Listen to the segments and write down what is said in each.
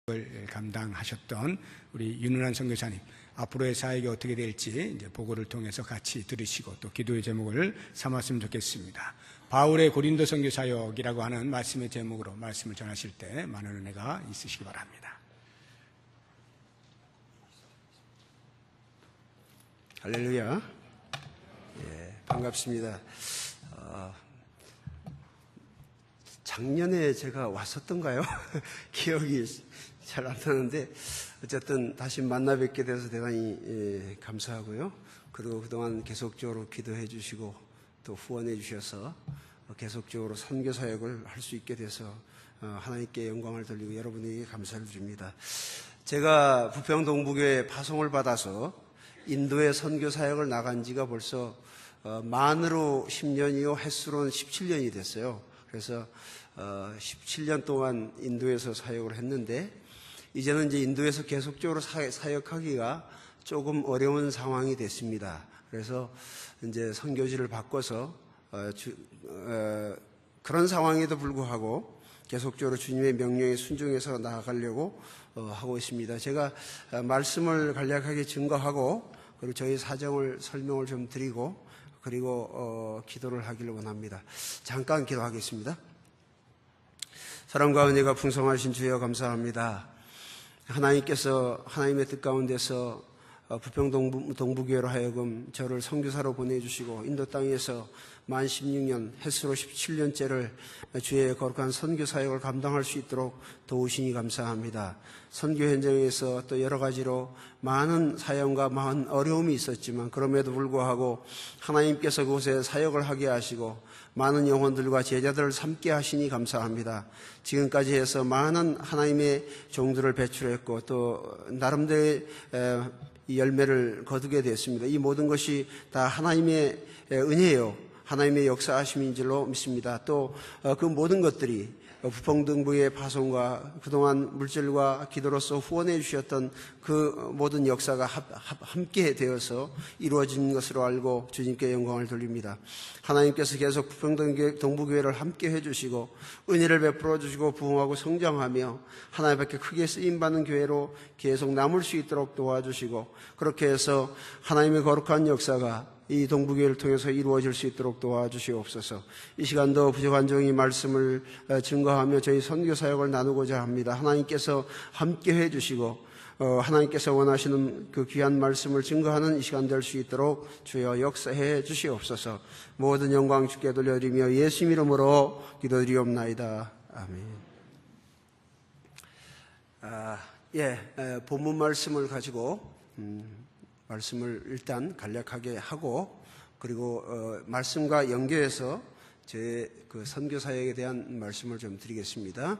을 감당하셨던 우리 윤은환 선교사님, 앞으로의 사역이 어떻게 될지 이제 보고를 통해서 같이 들으시고 또 기도의 제목을 삼았으면 좋겠습니다. 바울의 고린도 선교 사역이라고 하는 말씀의 제목으로 말씀을 전하실 때 많은 은혜가 있으시기 바랍니다. 할렐루야. 반갑습니다. 작년에 제가 왔었던가요? 기억이 잘 안 나는데 어쨌든 다시 만나 뵙게 돼서 대단히 감사하고요. 그리고 그동안 계속적으로 기도해 주시고 또 후원해 주셔서 계속적으로 선교 사역을 할 수 있게 돼서 하나님께 영광을 돌리고 여러분에게 감사를 드립니다. 제가 부평 동부교회 파송을 받아서 인도에 선교 사역을 나간 지가 벌써 만으로 10년이요 횟수로는 17년이 됐어요. 그래서 17년 동안 인도에서 사역을 했는데 이제는 이제 인도에서 계속적으로 사역하기가 조금 어려운 상황이 됐습니다. 그래서 이제 선교지를 바꿔서 그런 상황에도 불구하고 계속적으로 주님의 명령에 순종해서 나아가려고 하고 있습니다. 제가 말씀을 간략하게 증거하고 그리고 저희 사정을 설명을 좀 드리고 그리고 기도를 하기를 원합니다. 잠깐 기도하겠습니다. 사랑과 은혜가 풍성하신 주여 감사합니다. 하나님께서 하나님의 뜻 가운데서 부평 동부교회로 하여금 저를 선교사로 보내주시고 인도 땅에서 만 16년 횟수로 17년째를 주의 거룩한 선교 사역을 감당할 수 있도록 도우시니 감사합니다. 선교 현장에서 또 여러 가지로 많은 사연과 많은 어려움이 있었지만 그럼에도 불구하고 하나님께서 그곳에 사역을 하게 하시고 많은 영혼들과 제자들을 삼게 하시니 감사합니다. 지금까지 해서 많은 하나님의 종들을 배출했고 또 나름대로의 열매를 거두게 됐습니다. 이 모든 것이 다 하나님의 은혜요, 하나님의 역사하심인 줄로 믿습니다. 또 그 모든 것들이 부평 동부의 파송과 그동안 물질과 기도로서 후원해 주셨던 그 모든 역사가 함께 되어서 이루어진 것으로 알고 주님께 영광을 돌립니다. 하나님께서 계속 부평 동부교회를 함께 해주시고 은혜를 베풀어 주시고 부흥하고 성장하며 하나님 밖에 크게 쓰임받는 교회로 계속 남을 수 있도록 도와주시고 그렇게 해서 하나님의 거룩한 역사가 이 동부교회를 통해서 이루어질 수 있도록 도와주시옵소서. 이 시간도 부족한 종이 말씀을 증거하며 저희 선교 사역을 나누고자 합니다. 하나님께서 함께 해주시고 하나님께서 원하시는 그 귀한 말씀을 증거하는 이 시간 될 수 있도록 주여 역사해 주시옵소서. 모든 영광 주께 돌려드리며 예수 이름으로 기도드리옵나이다. 아멘. 본문 말씀을 가지고 말씀을 일단 간략하게 하고 그리고 말씀과 연계해서 제 그 선교 사역에 대한 말씀을 좀 드리겠습니다.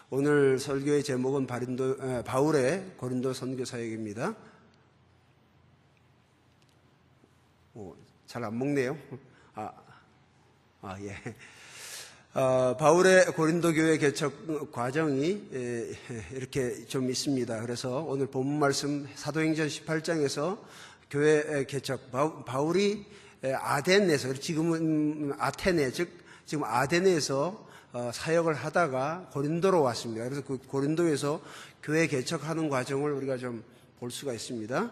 오늘 설교의 제목은 바울의 고린도 선교 사역입니다. 잘 안 먹네요. 예. 바울의 고린도 교회 개척 과정이 이렇게 좀 있습니다. 그래서 오늘 본문 말씀 사도행전 18장에서 교회 개척, 바울이 아덴에서, 지금은 아테네, 즉 지금 아덴에서 사역을 하다가 고린도로 왔습니다. 그래서 그 고린도에서 교회 개척하는 과정을 우리가 좀 볼 수가 있습니다.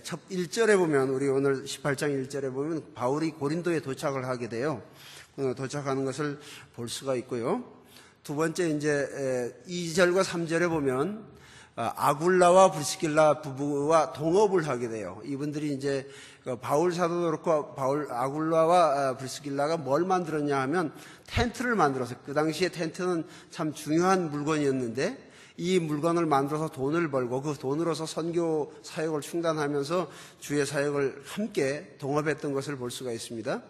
첫 1절에 보면, 우리 오늘 18장 1절에 보면 바울이 고린도에 도착을 하게 돼요. 도착하는 것을 볼 수가 있고요. 두 번째 이제 2절과 3절에 보면 아굴라와 브리스길라 부부와 동업을 하게 돼요. 이분들이 이제 바울 사도도 그렇고 아굴라와 브리스길라가 뭘 만들었냐 하면 텐트를 만들어서, 그 당시에 텐트는 참 중요한 물건이었는데 이 물건을 만들어서 돈을 벌고 그 돈으로서 선교 사역을 충당하면서 주의 사역을 함께 동업했던 것을 볼 수가 있습니다.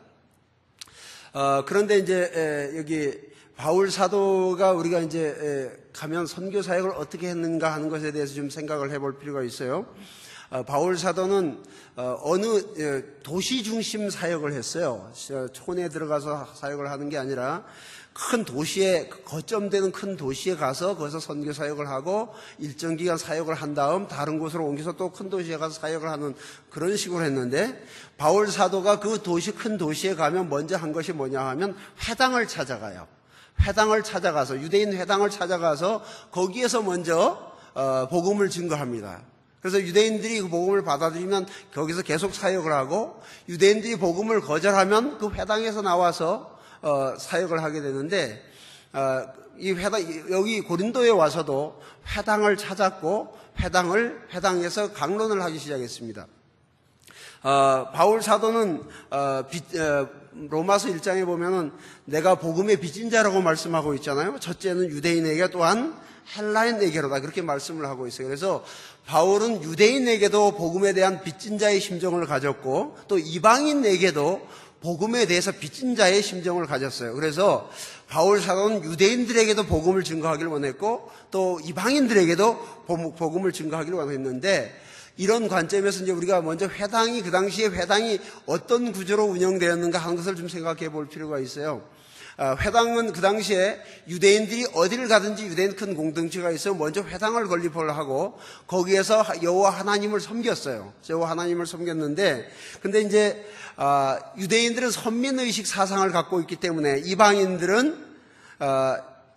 그런데 이제 여기 바울 사도가 우리가 이제 가면 선교 사역을 어떻게 했는가 하는 것에 대해서 좀 생각을 해볼 필요가 있어요. 바울 사도는 어느 도시 중심 사역을 했어요. 촌에 들어가서 사역을 하는 게 아니라 큰 도시에, 거점되는 큰 도시에 가서 거기서 선교 사역을 하고 일정 기간 사역을 한 다음 다른 곳으로 옮겨서 또 큰 도시에 가서 사역을 하는 그런 식으로 했는데, 바울 사도가 그 도시, 큰 도시에 가면 먼저 한 것이 뭐냐 하면 회당을 찾아가요. 회당을 찾아가서, 유대인 회당을 찾아가서 거기에서 먼저 복음을 증거합니다. 그래서 유대인들이 그 복음을 받아들이면 거기서 계속 사역을 하고, 유대인들이 복음을 거절하면 그 회당에서 나와서 사역을 하게 되는데, 이 여기 고린도에 와서도 회당을 찾았고 회당에서 강론을 하기 시작했습니다. 바울 사도는 로마서 1장에 보면은 내가 복음의 빚진 자라고 말씀하고 있잖아요. 첫째는 유대인에게, 또한 헬라인에게로다, 그렇게 말씀을 하고 있어요. 그래서 바울은 유대인에게도 복음에 대한 빚진 자의 심정을 가졌고, 또 이방인에게도 복음에 대해서 빚진 자의 심정을 가졌어요. 그래서 바울 사도는 유대인들에게도 복음을 증거하기를 원했고, 또 이방인들에게도 복음을 증거하기를 원했는데, 이런 관점에서 이제 우리가 먼저 회당이, 그 당시에 회당이 어떤 구조로 운영되었는가 하는 것을 좀 생각해 볼 필요가 있어요. 회당은 그 당시에 유대인들이 어디를 가든지 유대인 큰 공동체가 있어 먼저 회당을 건립을 하고 거기에서 여호와 하나님을 섬겼어요. 여호와 하나님을 섬겼는데, 근데 이제 유대인들은 선민의식 사상을 갖고 있기 때문에 이방인들은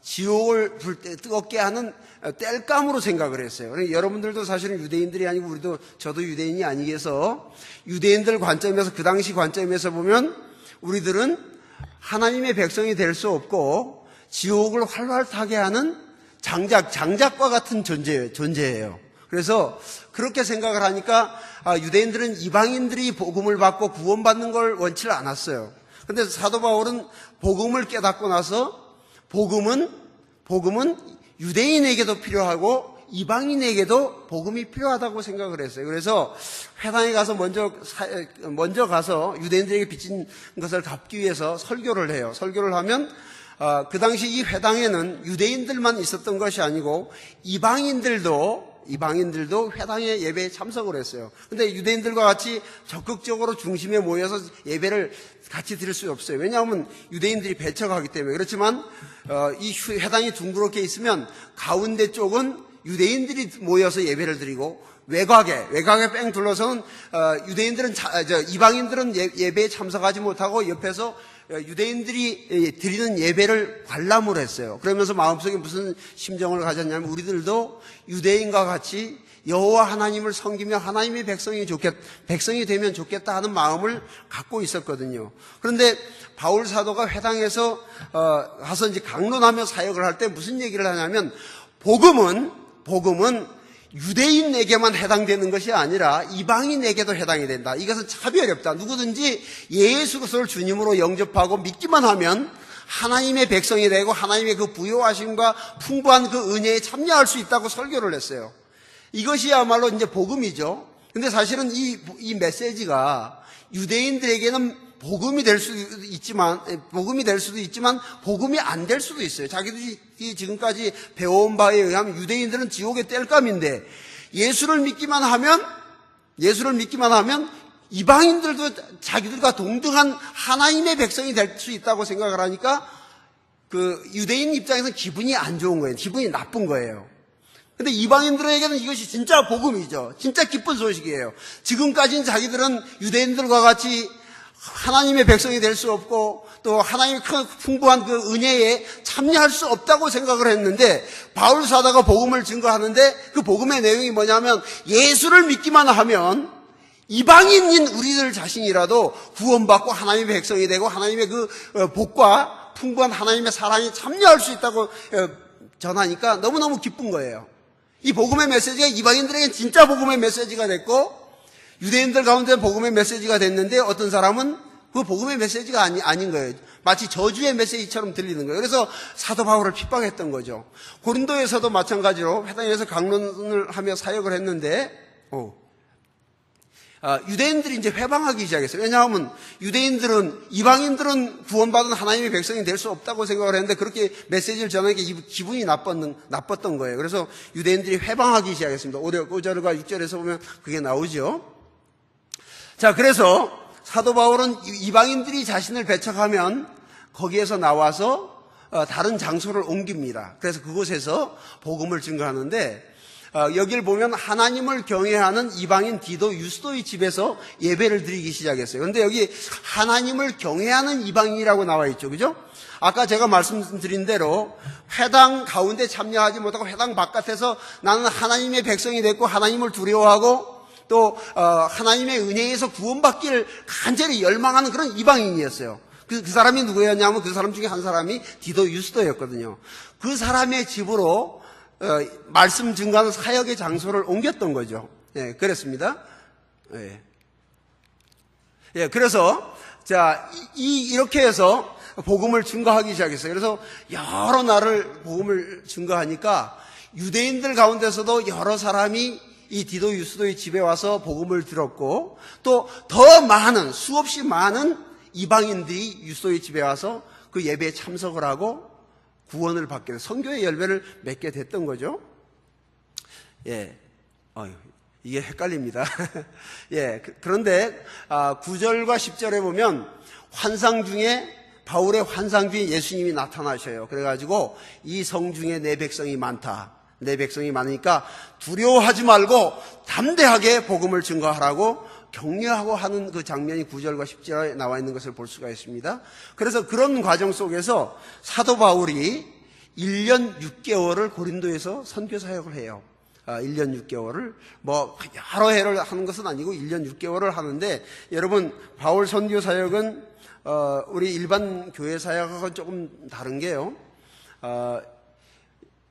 지옥을 불 때 뜨겁게 하는 땔감으로 생각을 했어요. 그러니까 여러분들도 사실은 유대인들이 아니고 저도 유대인이 아니겠어. 유대인들 관점에서, 그 당시 관점에서 보면 우리들은 하나님의 백성이 될 수 없고 지옥을 활활 타게 하는 장작과 같은 존재예요. 그래서 그렇게 생각을 하니까 유대인들은 이방인들이 복음을 받고 구원받는 걸 원치를 않았어요. 그런데 사도 바울은 복음을 깨닫고 나서 복음은 유대인에게도 필요하고 이방인에게도 복음이 필요하다고 생각을 했어요. 그래서 회당에 가서 먼저 가서 유대인들에게 빚진 것을 갚기 위해서 설교를 해요. 설교를 하면 그 당시 이 회당에는 유대인들만 있었던 것이 아니고 이방인들도 회당에 예배에 참석을 했어요. 근데 유대인들과 같이 적극적으로 중심에 모여서 예배를 같이 드릴 수 없어요. 왜냐하면 유대인들이 배척하기 때문에. 그렇지만 이 회당이 둥그렇게 있으면 가운데 쪽은 유대인들이 모여서 예배를 드리고 외곽에 뺑 둘러서는 이방인들은 예배에 참석하지 못하고 옆에서 유대인들이 드리는 예배를 관람을 했어요. 그러면서 마음속에 무슨 심정을 가졌냐면 우리들도 유대인과 같이 여호와 하나님을 섬기며 하나님의 백성이 되면 좋겠다 하는 마음을 갖고 있었거든요. 그런데 바울 사도가 회당에서 가서 이제 강론하며 사역을 할 때 무슨 얘기를 하냐면 복음은 유대인에게만 해당되는 것이 아니라 이방인에게도 해당이 된다. 이것은 차별이 없다. 누구든지 예수 그리스도를 주님으로 영접하고 믿기만 하면 하나님의 백성이 되고 하나님의 그 부요하심과 풍부한 그 은혜에 참여할 수 있다고 설교를 했어요. 이것이야말로 이제 복음이죠. 근데 사실은 이 메시지가 유대인들에게는 복음이 될 수도 있지만 복음이 안 될 수도 있어요. 자기들이 지금까지 배워온 바에 의하면 유대인들은 지옥의 땔감인데 예수를 믿기만 하면 이방인들도 자기들과 동등한 하나님의 백성이 될 수 있다고 생각을 하니까 그 유대인 입장에서는 기분이 안 좋은 거예요. 기분이 나쁜 거예요. 근데 이방인들에게는 이것이 진짜 복음이죠. 진짜 기쁜 소식이에요. 지금까지는 자기들은 유대인들과 같이 하나님의 백성이 될 수 없고 또 하나님의 큰 풍부한 그 은혜에 참여할 수 없다고 생각을 했는데 바울 사도가 복음을 증거하는데 그 복음의 내용이 뭐냐면 예수를 믿기만 하면 이방인인 우리들 자신이라도 구원받고 하나님의 백성이 되고 하나님의 그 복과 풍부한 하나님의 사랑에 참여할 수 있다고 전하니까 너무너무 기쁜 거예요. 이 복음의 메시지가 이방인들에게 진짜 복음의 메시지가 됐고 유대인들 가운데 복음의 메시지가 됐는데 어떤 사람은 그 복음의 메시지가 아닌 거예요. 마치 저주의 메시지처럼 들리는 거예요. 그래서 사도 바울을 핍박했던 거죠. 고린도에서도 마찬가지로 회당에서 강론을 하며 사역을 했는데 유대인들이 이제 회방하기 시작했어요. 왜냐하면 이방인들은 구원받은 하나님의 백성이 될 수 없다고 생각을 했는데 그렇게 메시지를 전하니까 기분이 나빴던 거예요. 그래서 유대인들이 회방하기 시작했습니다. 5절과 6절에서 보면 그게 나오죠. 자, 그래서 사도 바울은 이방인들이 자신을 배척하면 거기에서 나와서 다른 장소를 옮깁니다. 그래서 그곳에서 복음을 증거하는데 여기를 보면 하나님을 경외하는 이방인 디도 유스도의 집에서 예배를 드리기 시작했어요. 그런데 여기 하나님을 경외하는 이방인이라고 나와 있죠. 그죠? 아까 제가 말씀드린 대로 회당 가운데 참여하지 못하고 회당 바깥에서 나는 하나님의 백성이 됐고 하나님을 두려워하고 또 하나님의 은혜에서 구원받기를 간절히 열망하는 그런 이방인이었어요. 그 사람이 누구였냐면 그 사람 중에 한 사람이 디도 유스도였거든요. 그 사람의 집으로 말씀 증거하는 사역의 장소를 옮겼던 거죠. 예, 그렇습니다. 예. 예, 그래서 자 이렇게 해서 복음을 증거하기 시작했어요. 그래서 여러 날을 복음을 증거하니까 유대인들 가운데서도 여러 사람이 이 디도 유스도의 집에 와서 복음을 들었고 또 더 많은 수없이 많은 이방인들이 유스도의 집에 와서 그 예배에 참석을 하고 구원을 받게 된 선교의 열매를 맺게 됐던 거죠. 예, 이게 헷갈립니다. 예, 그런데 9절과 10절에 보면 환상 중에 바울의 환상 중에 예수님이 나타나셔요. 그래가지고 이 성 중에 내 백성이 많다. 내 백성이 많으니까 두려워하지 말고 담대하게 복음을 증거하라고 격려하고 하는 그 장면이 9절과 10절에 나와 있는 것을 볼 수가 있습니다. 그래서 그런 과정 속에서 사도 바울이 1년 6개월을 고린도에서 선교 사역을 해요. 1년 6개월을 뭐 여러 해를 하는 것은 아니고 1년 6개월을 하는데 여러분 바울 선교 사역은 우리 일반 교회 사역하고 조금 다른 게요.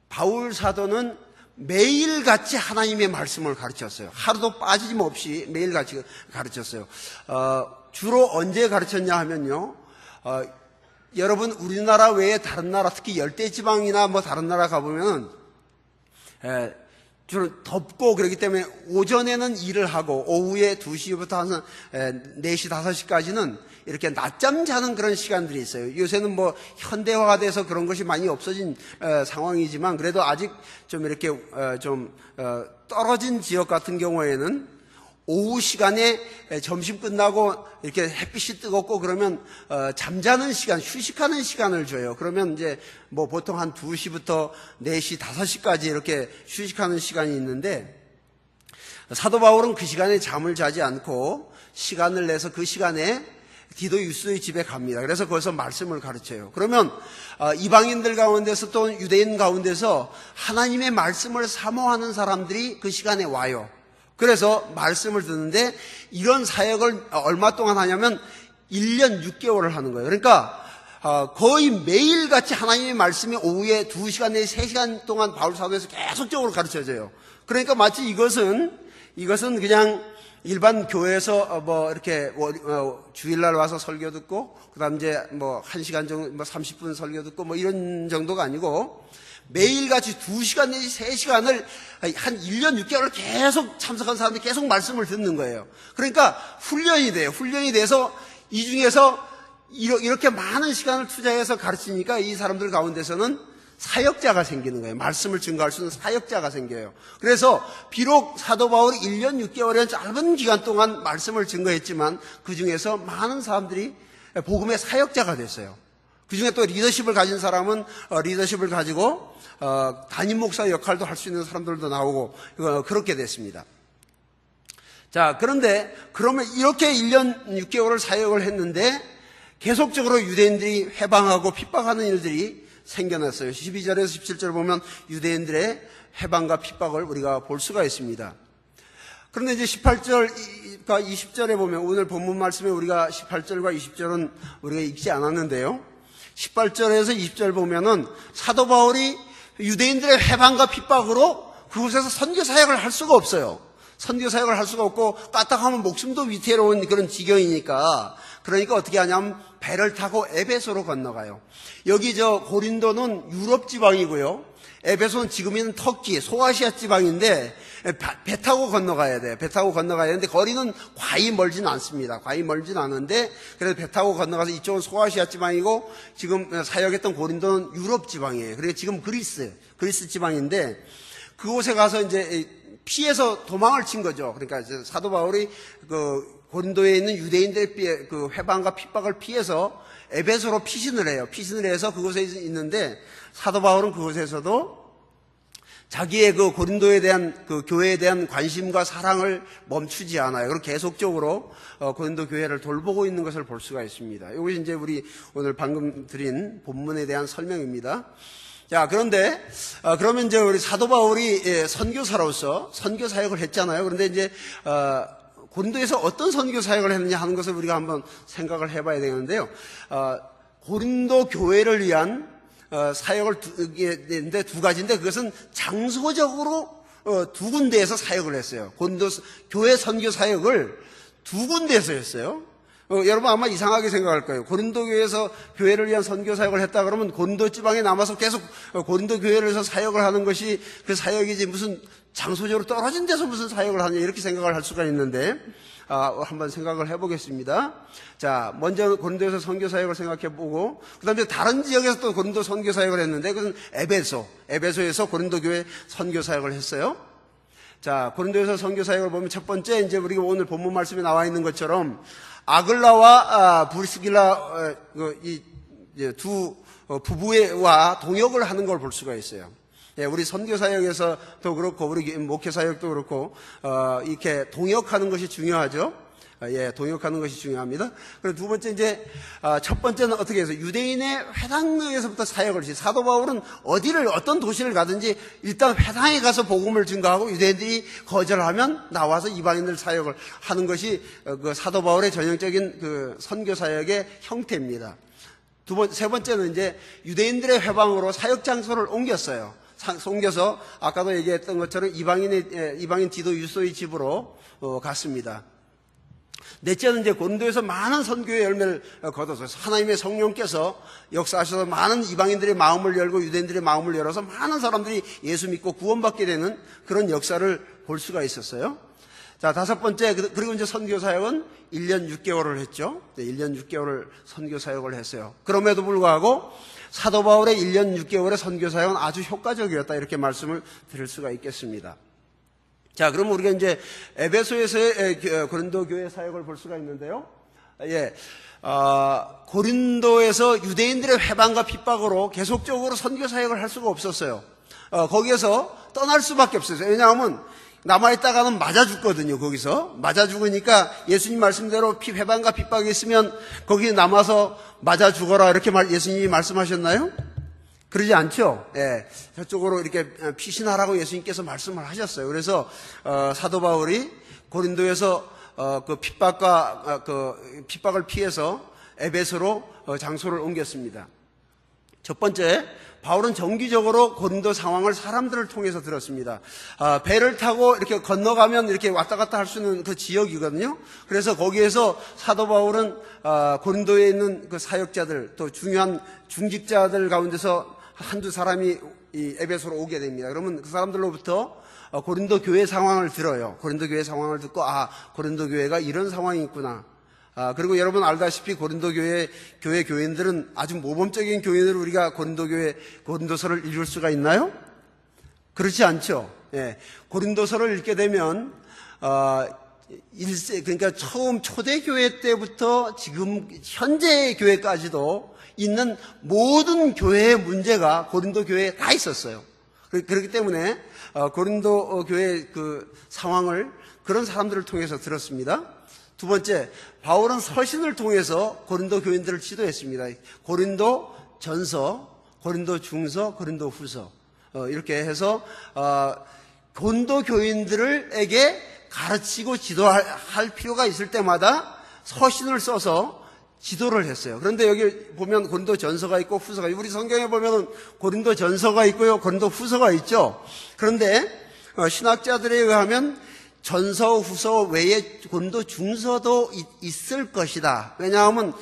바울 사도는 매일같이 하나님의 말씀을 가르쳤어요. 하루도 빠짐없이 매일같이 가르쳤어요. 주로 언제 가르쳤냐 하면요. 여러분 우리나라 외에 다른 나라 특히 열대지방이나 뭐 다른 나라 가보면 주로 덥고 그렇기 때문에 오전에는 일을 하고 오후에 2시부터 한 4시, 5시까지는 이렇게 낮잠 자는 그런 시간들이 있어요. 요새는 뭐 현대화가 돼서 그런 것이 많이 없어진 상황이지만 그래도 아직 좀 이렇게 떨어진 지역 같은 경우에는 오후 시간에 점심 끝나고 이렇게 햇빛이 뜨겁고 그러면 잠자는 시간, 휴식하는 시간을 줘요. 그러면 이제 뭐 보통 한 2시부터 4시, 5시까지 이렇게 휴식하는 시간이 있는데 사도 바울은 그 시간에 잠을 자지 않고 시간을 내서 그 시간에 디도 유스도의 집에 갑니다. 그래서 거기서 말씀을 가르쳐요. 그러면 이방인들 가운데서 또 유대인 가운데서 하나님의 말씀을 사모하는 사람들이 그 시간에 와요. 그래서 말씀을 듣는데 이런 사역을 얼마 동안 하냐면 1년 6개월을 하는 거예요. 그러니까 거의 매일같이 하나님의 말씀이 오후에 2시간 내지 3시간 동안 바울 사도에서 계속적으로 가르쳐져요. 그러니까 마치 이것은 그냥 일반 교회에서 뭐 이렇게 주일날 와서 설교 듣고 그다음 이제 뭐 1시간 정도 뭐 30분 설교 듣고 뭐 이런 정도가 아니고 매일같이 2시간 내지 3시간을 한 1년 6개월을 계속 참석한 사람들이 계속 말씀을 듣는 거예요. 그러니까 훈련이 돼요. 훈련이 돼서 이 중에서 이렇게 많은 시간을 투자해서 가르치니까 이 사람들 가운데서는 사역자가 생기는 거예요. 말씀을 증거할 수 있는 사역자가 생겨요. 그래서 비록 사도 바울이 1년 6개월의 짧은 기간 동안 말씀을 증거했지만 그 중에서 많은 사람들이 복음의 사역자가 됐어요. 그 중에 또 리더십을 가진 사람은 리더십을 가지고 담임 목사 역할도 할 수 있는 사람들도 나오고 그렇게 됐습니다. 자, 그런데 그러면 이렇게 1년 6개월을 사역을 했는데 계속적으로 유대인들이 해방하고 핍박하는 일들이 생겨났어요. 12절에서 17절 보면 유대인들의 해방과 핍박을 우리가 볼 수가 있습니다. 그런데 이제 18절과 20절에 보면 오늘 본문 말씀에 우리가 18절과 20절은 우리가 읽지 않았는데요. 18절에서 20절 보면은 사도 바울이 유대인들의 해방과 핍박으로 그곳에서 선교 사역을 할 수가 없어요. 선교 사역을 할 수가 없고 까딱하면 목숨도 위태로운 그런 지경이니까 그러니까 어떻게 하냐면 배를 타고 에베소로 건너가요. 여기 고린도는 유럽 지방이고요. 에베소는 지금 있는 터키, 소아시아 지방인데 배 타고 건너가야 돼요. 배 타고 건너가야 되는데 거리는 과히 멀지는 않습니다. 과히 멀지는 않은데 그래서 배 타고 건너가서 이쪽은 소아시아 지방이고 지금 사역했던 고린도는 유럽 지방이에요. 그리고 지금 그리스 지방인데 그곳에 가서 이제 피해서 도망을 친 거죠. 그러니까 이제 사도 바울이 고린도에 있는 유대인들의 그 회방과 핍박을 피해서 에베소로 피신을 해요. 피신을 해서 그곳에 있는데 사도 바울은 그곳에서도 자기의 그 고린도에 대한 그 교회에 대한 관심과 사랑을 멈추지 않아요. 그리고 계속적으로 고린도 교회를 돌보고 있는 것을 볼 수가 있습니다. 이것이 이제 우리 오늘 방금 드린 본문에 대한 설명입니다. 자, 그런데 그러면 이제 우리 사도 바울이 선교사로서 선교 사역을 했잖아요. 그런데 이제 고린도에서 어떤 선교 사역을 했느냐 하는 것을 우리가 한번 생각을 해봐야 되는데요. 고린도 교회를 위한 사역을 했는데 두 가지인데 그것은 장소적으로 두 군데에서 사역을 했어요. 고린도 교회 선교 사역을 두 군데에서 했어요. 여러분 아마 이상하게 생각할 거예요. 고린도 교회에서 교회를 위한 선교 사역을 했다 그러면 고린도 지방에 남아서 계속 고린도 교회에서 사역을 하는 것이 그 사역이지 무슨 장소적으로 떨어진 데서 무슨 사역을 하냐 이렇게 생각을 할 수가 있는데 한번 생각을 해보겠습니다. 자, 먼저 고린도에서 선교 사역을 생각해보고 그 다음에 다른 지역에서 또 고린도 선교 사역을 했는데 그것은 에베소에서 고린도 교회 선교 사역을 했어요. 자, 고린도에서 선교 사역을 보면 첫 번째 이제 우리가 오늘 본문 말씀에 나와 있는 것처럼 아글라와 브리스길라 이 두 부부와 동역을 하는 걸 볼 수가 있어요. 예, 우리 선교 사역에서도 그렇고 우리 목회 사역도 그렇고 이렇게 동역하는 것이 중요하죠. 예, 동역하는 것이 중요합니다. 그리고 두 번째 이제 첫 번째는 어떻게 해서 유대인의 회당에서부터 사역을 했어요. 사도 바울은 어떤 도시를 가든지 일단 회당에 가서 복음을 증거하고 유대인들이 거절하면 나와서 이방인들 사역을 하는 것이 그 사도 바울의 전형적인 그 선교 사역의 형태입니다. 세 번째는 이제 유대인들의 회방으로 사역 장소를 옮겼어요. 옮겨서 아까도 얘기했던 것처럼 이방인 디도 유소의 집으로 갔습니다. 넷째는 이제 고린도에서 많은 선교의 열매를 거둬서 하나님의 성령께서 역사하셔서 많은 이방인들의 마음을 열고 유대인들의 마음을 열어서 많은 사람들이 예수 믿고 구원받게 되는 그런 역사를 볼 수가 있었어요. 자, 다섯 번째, 그리고 이제 선교 사역은 1년 6개월을 했죠. 1년 6개월을 선교 사역을 했어요. 그럼에도 불구하고 사도 바울의 1년 6개월의 선교 사역은 아주 효과적이었다 이렇게 말씀을 드릴 수가 있겠습니다. 자, 그럼 우리가 이제 에베소에서의 고린도 교회 사역을 볼 수가 있는데요. 예, 고린도에서 유대인들의 회방과 핍박으로 계속적으로 선교 사역을 할 수가 없었어요. 거기에서 떠날 수밖에 없었어요. 왜냐하면 남아있다가는 맞아 죽거든요. 거기서 맞아 죽으니까 예수님 말씀대로 회방과 핍박이 있으면 거기 남아서 맞아 죽어라 이렇게 예수님이 말씀하셨나요? 그러지 않죠. 예, 저쪽으로 이렇게 피신하라고 예수님께서 말씀을 하셨어요. 그래서 사도 바울이 고린도에서 그 핍박을 피해서 에베소로 장소를 옮겼습니다. 첫 번째, 바울은 정기적으로 고린도 상황을 사람들을 통해서 들었습니다. 배를 타고 이렇게 건너가면 이렇게 왔다 갔다 할 수 있는 그 지역이거든요. 그래서 거기에서 사도 바울은 고린도에 있는 그 사역자들 또 중요한 중직자들 가운데서 한두 사람이 이 에베소로 오게 됩니다. 그러면 그 사람들로부터 고린도 교회 상황을 들어요. 고린도 교회 상황을 듣고 고린도 교회가 이런 상황이 있구나. 그리고 여러분 알다시피 고린도 교인들은 아주 모범적인 교인으로 우리가 고린도서를 읽을 수가 있나요? 그렇지 않죠. 예. 고린도서를 읽게 되면, 그러니까 처음 초대교회 때부터 지금 현재 교회까지도 있는 모든 교회의 문제가 고린도 교회에 다 있었어요. 그렇기 때문에, 고린도 교회의 그 상황을 그런 사람들을 통해서 들었습니다. 두 번째, 바울은 서신을 통해서 고린도 교인들을 지도했습니다. 고린도 전서, 고린도 중서, 고린도 후서 이렇게 해서 고린도 교인들에게 가르치고 지도할 필요가 있을 때마다 서신을 써서 지도를 했어요. 그런데 여기 보면 고린도 전서가 있고 후서가 있고 우리 성경에 보면 고린도 전서가 있고요, 고린도 후서가 있죠. 그런데 신학자들에 의하면 전서, 후서 외에 고린도 중서도 있을 것이다. 왜냐하면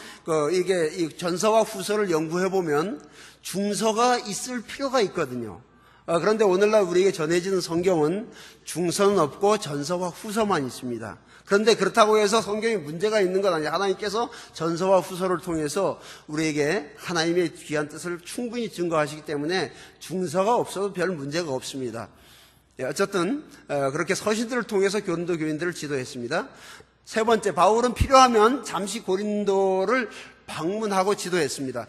이게 이 전서와 후서를 연구해 보면 중서가 있을 필요가 있거든요. 그런데 오늘날 우리에게 전해지는 성경은 중서는 없고 전서와 후서만 있습니다. 그런데 그렇다고 해서 성경에 문제가 있는 건 아니에요. 하나님께서 전서와 후서를 통해서 우리에게 하나님의 귀한 뜻을 충분히 증거하시기 때문에 중서가 없어도 별 문제가 없습니다. 어쨌든 그렇게 서신들을 통해서 고린도 교인들을 지도했습니다. 세 번째, 바울은 필요하면 잠시 고린도를 방문하고 지도했습니다.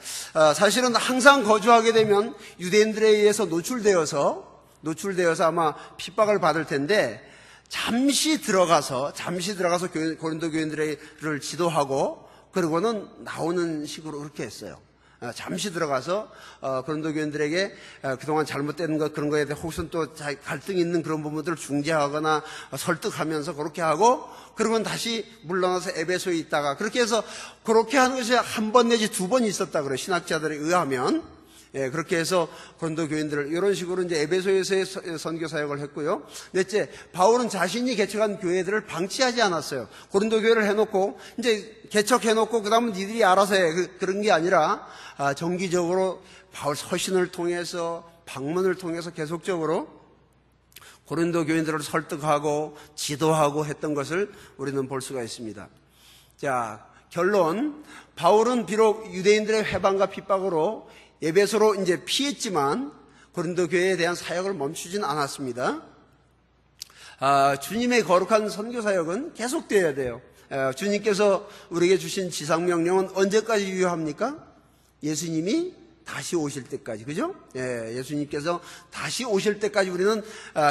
사실은 항상 거주하게 되면 유대인들에 의해서 노출되어서 노출되어서 아마 핍박을 받을 텐데 잠시 들어가서 고린도 교인들을 지도하고 그러고는 나오는 식으로 그렇게 했어요. 잠시 들어가서 고린도 교인들에게 그동안 잘못된 것 그런 거에 대해 혹은 또 갈등이 있는 그런 부분들을 중재하거나 설득하면서 그렇게 하고 그러고는 다시 물러나서 에베소에 있다가 그렇게 해서 그렇게 하는 것이 한 번 내지 두 번 있었다 그래요. 신학자들에 의하면. 그렇게 해서 고린도 교인들을 이런 식으로 이제 에베소에서의 선교 사역을 했고요. 넷째, 바울은 자신이 개척한 교회들을 방치하지 않았어요. 고린도 교회를 해놓고 이제 개척해놓고 그다음은 니들이 알아서 해 그런 게 아니라 정기적으로 바울 서신을 통해서 방문을 통해서 계속적으로 고린도 교인들을 설득하고 지도하고 했던 것을 우리는 볼 수가 있습니다. 자, 결론. 바울은 비록 유대인들의 회방과 핍박으로 에베소로 이제 피했지만 고린도 교회에 대한 사역을 멈추진 않았습니다. 주님의 거룩한 선교 사역은 계속되어야 돼요. 주님께서 우리에게 주신 지상명령은 언제까지 유효합니까? 예수님이 다시 오실 때까지, 그죠? 예수님께서 다시 오실 때까지 우리는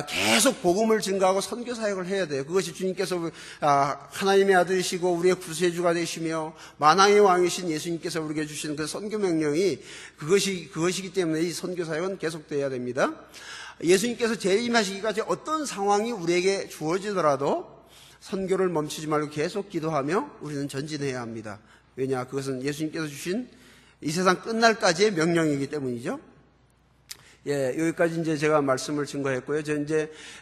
계속 복음을 증거하고 선교 사역을 해야 돼요. 그것이 주님께서 하나님의 아들이시고 우리의 구세주가 되시며 만왕의 왕이신 예수님께서 우리에게 주신 그 선교 명령이 그것이기 때문에 이 선교 사역은 계속돼야 됩니다. 예수님께서 재림하시기까지 어떤 상황이 우리에게 주어지더라도 선교를 멈추지 말고 계속 기도하며 우리는 전진해야 합니다. 왜냐? 그것은 예수님께서 주신 이 세상 끝날까지의 명령이기 때문이죠. 여기까지 이제 제가 말씀을 증거했고요.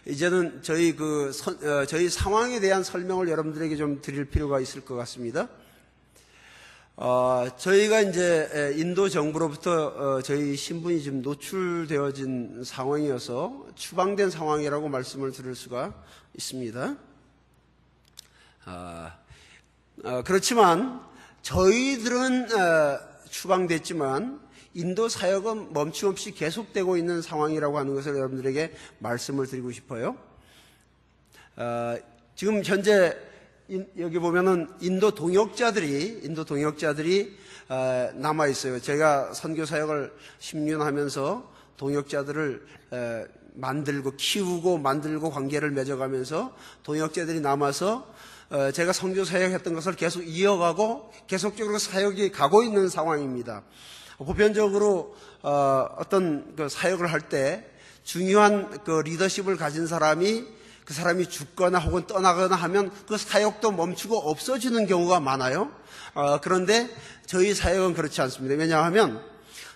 이제는 저희 상황에 대한 설명을 여러분들에게 좀 드릴 필요가 있을 것 같습니다. 저희가 이제 인도 정부로부터 저희 신분이 지금 노출되어진 상황이어서 추방된 상황이라고 말씀을 드릴 수가 있습니다. 그렇지만 저희들은 추방됐지만 인도 사역은 멈춤없이 계속되고 있는 상황이라고 하는 것을 여러분들에게 말씀을 드리고 싶어요. 지금 현재 여기 보면은 인도 동역자들이 남아 있어요. 제가 선교 사역을 10년 하면서 동역자들을 키우고 만들고 관계를 맺어가면서 동역자들이 남아서 제가 선교 사역했던 것을 계속 이어가고 계속적으로 사역이 가고 있는 상황입니다. 보편적으로 어떤 그 사역을 할 때 중요한 그 리더십을 가진 사람이 그 사람이 죽거나 혹은 떠나거나 하면 그 사역도 멈추고 없어지는 경우가 많아요. 그런데 저희 사역은 그렇지 않습니다. 왜냐하면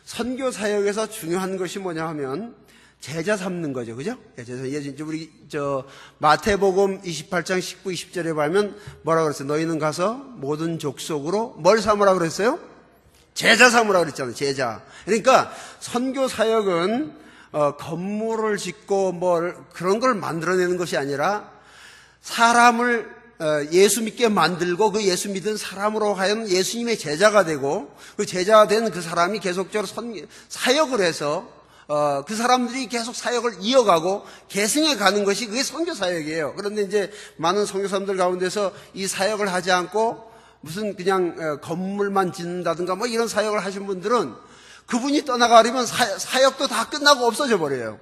선교 사역에서 중요한 것이 뭐냐 하면 제자 삼는 거죠. 그죠? 우리 마태복음 28장 19, 20절에 보면 뭐라고 그랬어요? 너희는 가서 모든 족속으로 뭘 삼으라고 그랬어요? 제자 삼으라고 그랬잖아요. 제자. 그러니까 선교 사역은 건물을 짓고 그런 걸 만들어내는 것이 아니라 사람을 예수 믿게 만들고 그 예수 믿은 사람으로 하여금 예수님의 제자가 되고 그 제자가 된 그 사람이 계속적으로 사역을 해서 그 사람들이 계속 사역을 이어가고 계승해 가는 것이 그게 선교 사역이에요. 그런데 이제 많은 선교 사람들 가운데서 이 사역을 하지 않고 무슨 그냥 건물만 짓는다든가 이런 사역을 하신 분들은 그분이 떠나가려면 사역도 다 끝나고 없어져 버려요.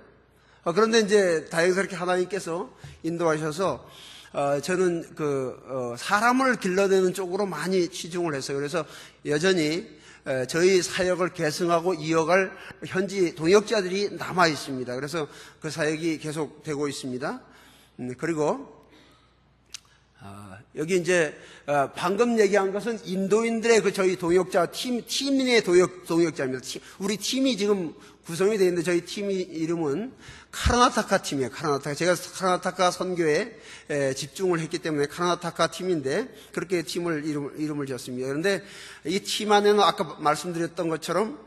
그런데 이제 다행스럽게 하나님께서 인도하셔서 저는 사람을 길러내는 쪽으로 많이 치중을 했어요. 그래서 여전히 저희 사역을 계승하고 이어갈 현지 동역자들이 남아 있습니다. 그래서 그 사역이 계속되고 있습니다. 그리고 여기 이제 방금 얘기한 것은 인도인들의 저희 동역자 팀 내 동역자입니다. 우리 팀이 지금 구성이 되어 있는데 저희 팀 이름은 카르나타카 팀이에요. 카르나타카. 제가 카르나타카 선교에 집중을 했기 때문에 카르나타카 팀인데 그렇게 팀을 이름을 지었습니다. 그런데 이 팀 안에는 아까 말씀드렸던 것처럼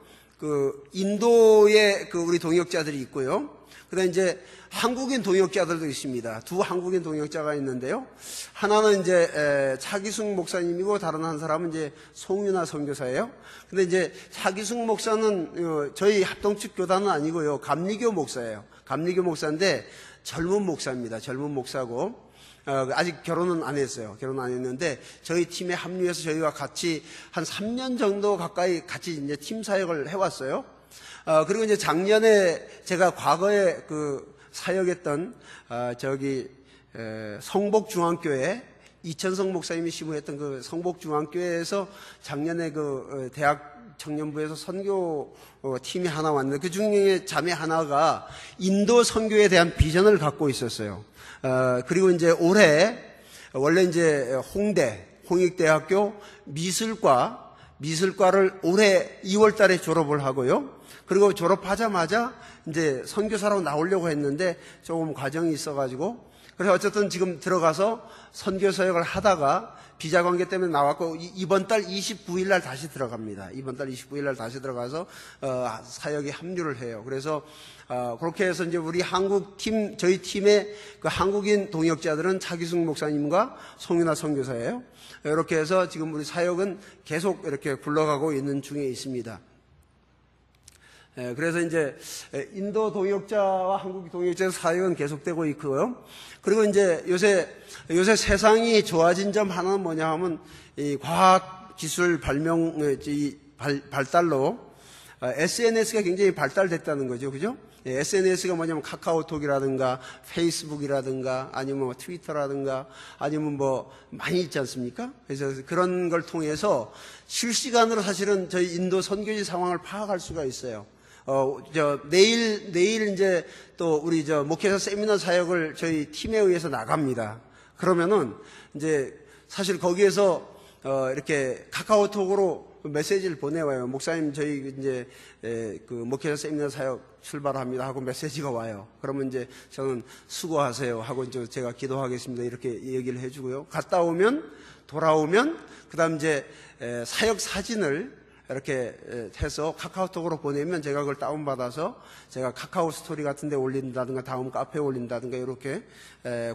인도의 우리 동역자들이 있고요. 그다음에 이제 한국인 동역자들도 있습니다. 두 한국인 동역자가 있는데요. 하나는 이제 차기숙 목사님이고 다른 한 사람은 이제 송윤아 선교사예요. 근데 이제 차기숙 목사는 저희 합동측 교단은 아니고요. 감리교 목사예요. 감리교 목사인데 젊은 목사입니다. 젊은 목사고 아직 결혼은 안 했어요. 결혼 안 했는데 저희 팀에 합류해서 저희와 같이 한 3년 정도 가까이 같이 이제 팀 사역을 해왔어요. 그리고 이제 작년에 제가 과거에 사역했던 성복중앙교회 이천성 목사님이 시무했던 그 성복중앙교회에서 작년에 그 대학 청년부에서 선교 팀이 하나 왔는데 그 중에 자매 하나가 인도 선교에 대한 비전을 갖고 있었어요. 그리고 이제 올해 원래 이제 홍익대학교 미술과를 올해 2월 달에 졸업을 하고요. 그리고 졸업하자마자 이제 선교사로 나오려고 했는데 조금 과정이 있어가지고 그래서 어쨌든 지금 들어가서 선교 사역을 하다가 비자 관계 때문에 나왔고 이번 달 29일 날 다시 들어갑니다. 이번 달 29일 날 다시 들어가서 사역에 합류를 해요. 그래서 그렇게 해서 이제 우리 저희 팀의 그 한국인 동역자들은 차기숙 목사님과 송윤아 선교사예요. 이렇게 해서 지금 우리 사역은 계속 이렇게 굴러가고 있는 중에 있습니다. 그래서 이제 인도 동역자와 한국 동역자 사역은 계속되고 있고요. 그리고 이제 요새 세상이 좋아진 점 하나는 뭐냐 하면 이 과학 기술 발달로 SNS가 굉장히 발달됐다는 거죠. 그죠? SNS가 뭐냐면 카카오톡이라든가 페이스북이라든가 아니면 뭐 트위터라든가 아니면 뭐 많이 있지 않습니까? 그래서 그런 걸 통해서 실시간으로 사실은 저희 인도 선교지 상황을 파악할 수가 있어요. 내일 이제 또 우리 목회자 세미나 사역을 저희 팀에 의해서 나갑니다. 그러면은 이제 사실 거기에서 이렇게 카카오톡으로 메시지를 보내와요. 목사님 저희 이제 그 목회자 세미나 사역 출발합니다 하고 메시지가 와요. 그러면 이제 저는 수고하세요 하고 이제 제가 기도하겠습니다 이렇게 얘기를 해주고요. 갔다 오면 돌아오면 그다음 이제 사역 사진을 이렇게 해서 카카오톡으로 보내면 제가 그걸 다운받아서 제가 카카오 스토리 같은 데 올린다든가 다음 카페에 올린다든가 이렇게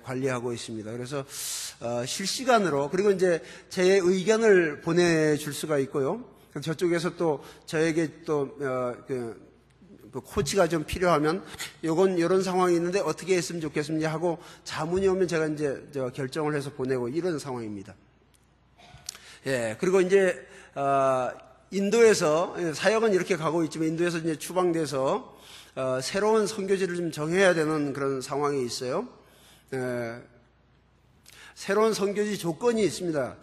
관리하고 있습니다. 그래서 실시간으로 그리고 이제 제 의견을 보내줄 수가 있고요. 저쪽에서 또 저에게 또 그 코치가 좀 필요하면 이런 상황이 있는데 어떻게 했으면 좋겠습니다 하고 자문이 오면 제가 이제 결정을 해서 보내고 이런 상황입니다. 예, 그리고 이제 인도에서 사역은 이렇게 가고 있지만 인도에서 이제 추방돼서 새로운 선교지를 좀 정해야 되는 그런 상황이 있어요. 새로운 선교지 조건이 있습니다.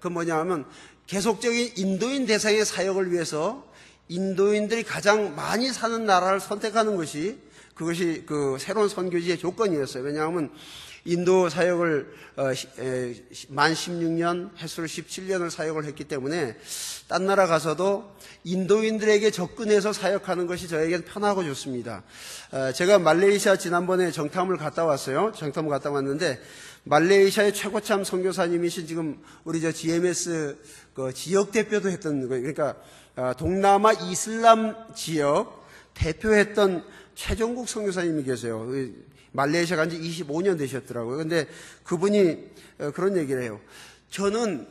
그 뭐냐 하면 계속적인 인도인 대상의 사역을 위해서 인도인들이 가장 많이 사는 나라를 선택하는 것이 그것이 그 새로운 선교지의 조건이었어요. 왜냐하면 인도 사역을 만 16년, 횟수로 17년을 사역을 했기 때문에 딴 나라 가서도 인도인들에게 접근해서 사역하는 것이 저에겐 편하고 좋습니다. 제가 말레이시아 지난번에 정탐을 갔다 왔어요. 정탐을 갔다 왔는데 말레이시아의 최고참 선교사님이신 지금 우리 GMS 그 지역 대표도 했던 거예요. 그러니까 동남아 이슬람 지역 대표했던 최종국 선교사님이 계세요. 말레이시아 간지 25년 되셨더라고요. 근데 그분이 그런 얘기를 해요. 저는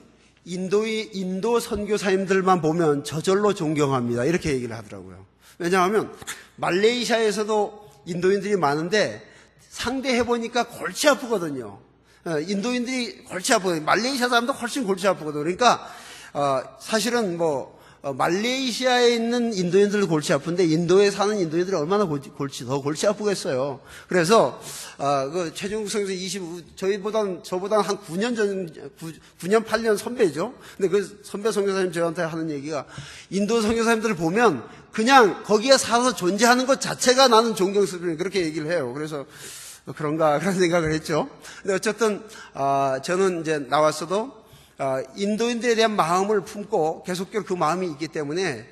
인도 선교사님들만 보면 저절로 존경합니다. 이렇게 얘기를 하더라고요. 왜냐하면 말레이시아에서도 인도인들이 많은데 상대해보니까 골치 아프거든요. 인도인들이 골치 아프거든요. 말레이시아 사람도 훨씬 골치 아프거든요. 그러니까 사실은 말레이시아에 있는 인도인들도 골치 아픈데 인도에 사는 인도인들이 얼마나 더 골치 아프겠어요. 그래서 그 최종국 선교사 저보다는 한 9년 8년 선배죠. 근데 그 선배 선교사님 저한테 하는 얘기가 인도 선교사님들을 보면 그냥 거기에 살아서 존재하는 것 자체가 나는 존경스러워 그렇게 얘기를 해요. 그래서 그런가 그런 생각을 했죠. 근데 어쨌든 저는 이제 나왔어도 인도인들에 대한 마음을 품고 계속적으로 그 마음이 있기 때문에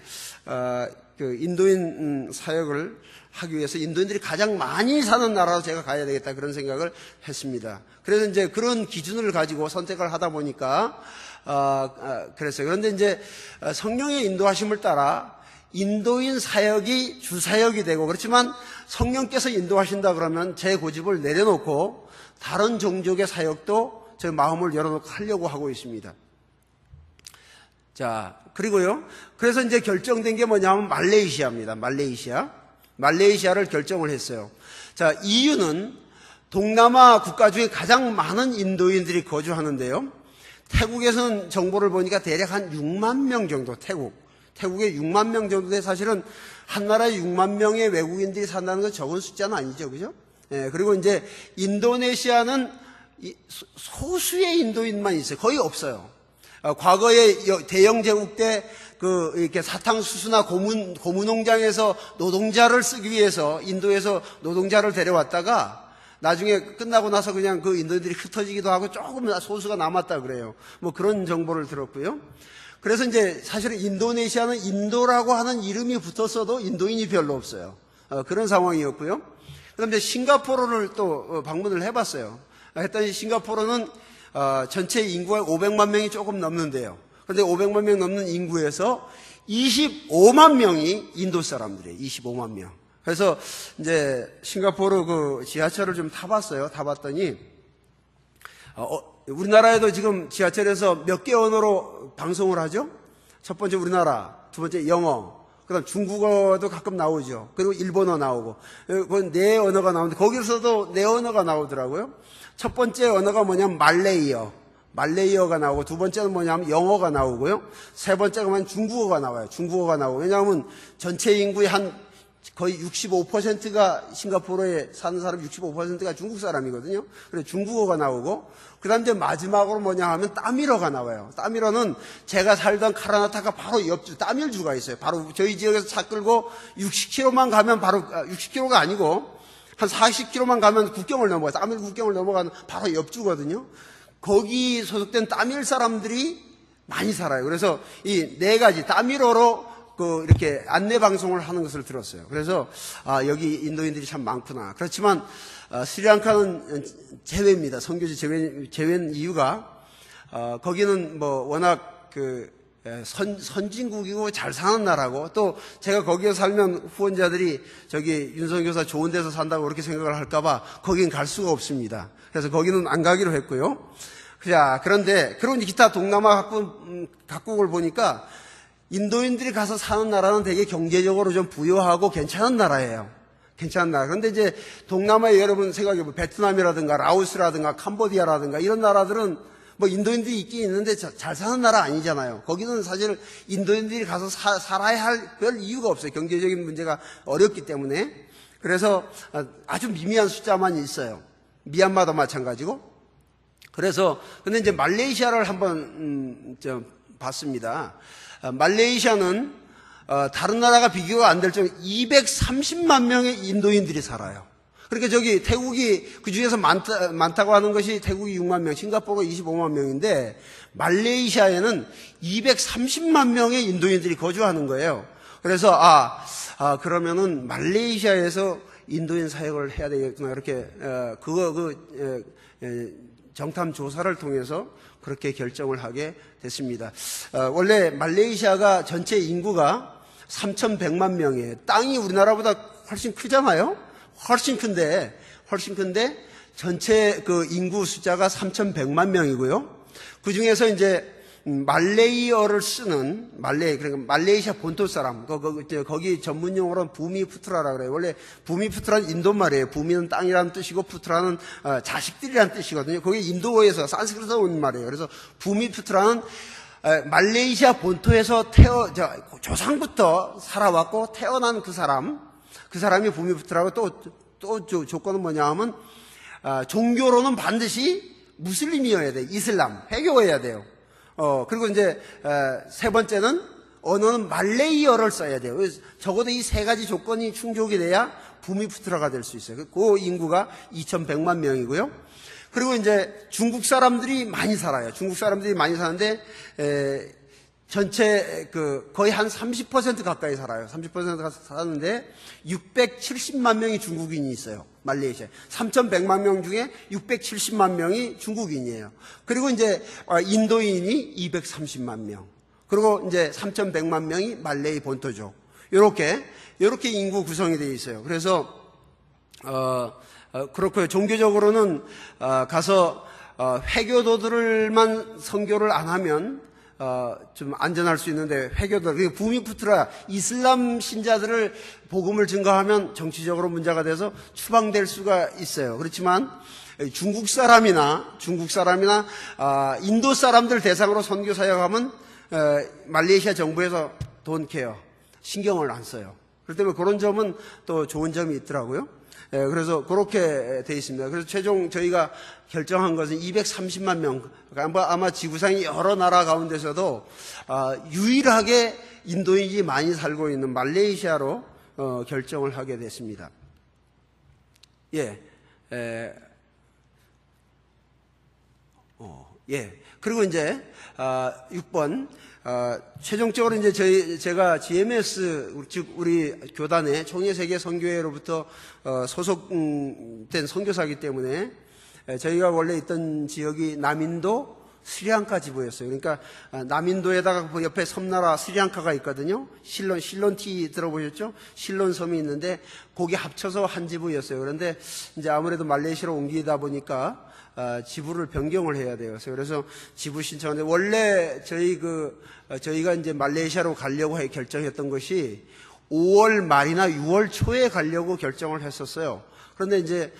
그 인도인 사역을 하기 위해서 인도인들이 가장 많이 사는 나라로 제가 가야 되겠다 그런 생각을 했습니다. 그래서 이제 그런 기준을 가지고 선택을 하다 보니까 그랬어요. 그런데 이제 성령의 인도하심을 따라 인도인 사역이 주 사역이 되고 그렇지만 성령께서 인도하신다 그러면 제 고집을 내려놓고 다른 종족의 사역도 제 마음을 열어놓고 하려고 하고 있습니다. 자, 그리고요. 그래서 이제 결정된 게 뭐냐면 말레이시아입니다. 말레이시아를 결정을 했어요. 자, 이유는 동남아 국가 중에 가장 많은 인도인들이 거주하는데요. 태국에서는 정보를 보니까 대략 한 6만 명 정도, 태국에 6만 명 정도인데 사실은 한 나라에 6만 명의 외국인들이 산다는 건 적은 숫자는 아니죠. 그죠? 그리고 이제 인도네시아는 소수의 인도인만 있어요. 거의 없어요. 과거에 대영 제국 때 이렇게 사탕수수나 고무농장에서 노동자를 쓰기 위해서 인도에서 노동자를 데려왔다가 나중에 끝나고 나서 그냥 그 인도인들이 흩어지기도 하고 조금 소수가 남았다 그래요. 뭐 그런 정보를 들었고요. 그래서 이제 사실은 인도네시아는 인도라고 하는 이름이 붙었어도 인도인이 별로 없어요. 그런 상황이었고요. 그다음 이제 싱가포르를 또 방문을 해봤어요. 했더니 싱가포르는 전체 인구가 500만 명이 조금 넘는데요. 그런데 500만 명 넘는 인구에서 25만 명이 인도 사람들이에요. 25만 명. 그래서 이제 싱가포르 그 지하철을 좀 타봤어요. 타봤더니 우리나라에도 지금 지하철에서 몇 개 언어로 방송을 하죠? 첫 번째 우리나라, 두 번째 영어, 그다음 중국어도 가끔 나오죠. 그리고 일본어 나오고, 그건 네 언어가 나오는데 거기서도 네 언어가 나오더라고요. 첫 번째 언어가 뭐냐면 말레이어가 나오고, 두 번째는 뭐냐면 영어가 나오고요. 세 번째가 뭐냐면 중국어가 나와요. 중국어가 나오고. 왜냐하면 전체 인구의 거의 65%가 싱가포르에 사는 사람 65%가 중국 사람이거든요. 그래서 중국어가 나오고, 그 다음 이제 마지막으로 뭐냐 하면 따밀어가 나와요. 따밀어는 제가 살던 카라나타가 바로 옆주, 따밀주가 있어요. 바로 저희 지역에서 차 끌고 60km만 가면 바로, 60km가 아니고, 한 40km만 가면 국경을 넘어가요. 따밀 국경을 넘어가는 바로 옆주거든요. 거기 소속된 따밀 사람들이 많이 살아요. 그래서 이 네 가지, 따밀어로 이렇게 안내 방송을 하는 것을 들었어요. 그래서, 여기 인도인들이 참 많구나. 그렇지만, 스리랑카는 제외입니다. 선교지 제외인 이유가, 거기는 뭐 워낙 선진국이고 잘 사는 나라고, 또 제가 거기에 살면 후원자들이 저기 윤석교사 좋은 데서 산다고 그렇게 생각을 할까봐 거긴 갈 수가 없습니다. 그래서 거기는 안 가기로 했고요. 자, 그런데, 그리고 기타 동남아 각국을 보니까 인도인들이 가서 사는 나라는 되게 경제적으로 좀 부유하고 괜찮은 나라예요. 괜찮은 나라. 그런데 이제 동남아에 여러분 생각해보면 베트남이라든가 라오스라든가 캄보디아라든가 이런 나라들은 뭐 인도인들이 있긴 있는데 잘 사는 나라 아니잖아요. 거기는 사실 인도인들이 가서 살아야 할 별 이유가 없어요. 경제적인 문제가 어렵기 때문에. 그래서 아주 미미한 숫자만 있어요. 미얀마도 마찬가지고. 그래서 근데 이제 말레이시아를 한번 봤습니다. 말레이시아는 다른 나라가 비교가 안 될 정도 230만 명의 인도인들이 살아요. 그러니까 저기 태국이 그 중에서 많다고 하는 것이 태국이 6만 명, 싱가포르가 25만 명인데 말레이시아에는 230만 명의 인도인들이 거주하는 거예요. 그래서 그러면은 말레이시아에서 인도인 사역을 해야 되겠구나 이렇게 정탐 조사를 통해서 그렇게 결정을 하게 됐습니다. 원래 말레이시아가 전체 인구가 3,100만 명이에요. 땅이 우리나라보다 훨씬 크잖아요. 훨씬 큰데 전체 그 인구 숫자가 3,100만 명이고요. 그 중에서 이제 말레이어를 쓰는 그러니까 말레이시아 본토 사람, 거기 전문 용어로는 부미푸트라라고 그래요. 원래 부미푸트라는 인도 말이에요. 부미는 땅이라는 뜻이고 푸트라는 자식들이라는 뜻이거든요. 그게 인도어에서 산스크리트에서 온 말이에요. 그래서 부미푸트라는 말레이시아 본토에서 조상부터 살아왔고 태어난 그 사람이 부미푸트라고 또 조건은 뭐냐 하면 종교로는 반드시 무슬림이어야 돼요. 이슬람, 회교해야 돼요. 그리고 이제, 세 번째는, 언어는 말레이어를 써야 돼요. 적어도 이 세 가지 조건이 충족이 돼야 부미푸트라가 될 수 있어요. 그 인구가 2,100만 명이고요. 그리고 이제 중국 사람들이 많이 살아요. 중국 사람들이 많이 사는데, 전체 거의 한 30% 가까이 살아요. 30%가 사는데 670만 명이 중국인이 있어요. 말레이시아. 3,100만 명 중에 670만 명이 중국인이에요. 그리고 이제 인도인이 230만 명. 그리고 이제 3,100만 명이 말레이 본토족. 요렇게 인구 구성이 되어 있어요. 그래서 그렇고요. 종교적으로는 가서 회교도들만 선교를 안 하면 좀 안전할 수 있는데 회교도 부미푸트라 이슬람 신자들을 복음을 증거하면 정치적으로 문제가 돼서 추방될 수가 있어요. 그렇지만 중국 사람이나 인도 사람들 대상으로 선교 사역하면 말레이시아 정부에서 돈 케어 신경을 안 써요. 그렇기 때문에 그런 점은 또 좋은 점이 있더라고요. 그래서 그렇게 돼 있습니다. 그래서 최종 저희가 결정한 것은 230만 명, 아마 지구상의 여러 나라 가운데서도 유일하게 인도인이 많이 살고 있는 말레이시아로 결정을 하게 됐습니다. 그리고 이제 6번 최종적으로 이제 제가 GMS 즉 우리 교단의 총회세계 선교회로부터 소속된 선교사이기 때문에 저희가 원래 있던 지역이 남인도 스리랑카 지부였어요. 그러니까 남인도에다가 그 옆에 섬나라 스리랑카가 있거든요. 실론티 들어보셨죠? 실론 섬이 있는데 거기 합쳐서 한 지부였어요. 그런데 이제 아무래도 말레이시아로 옮기다 보니까 지부를 변경을 해야 돼요. 그래서 지부 신청하는데 원래 저희가 이제 말레이시아로 가려고 결정했던 것이 5월 말이나 6월 초에 가려고 결정을 했었어요. 그런데 이제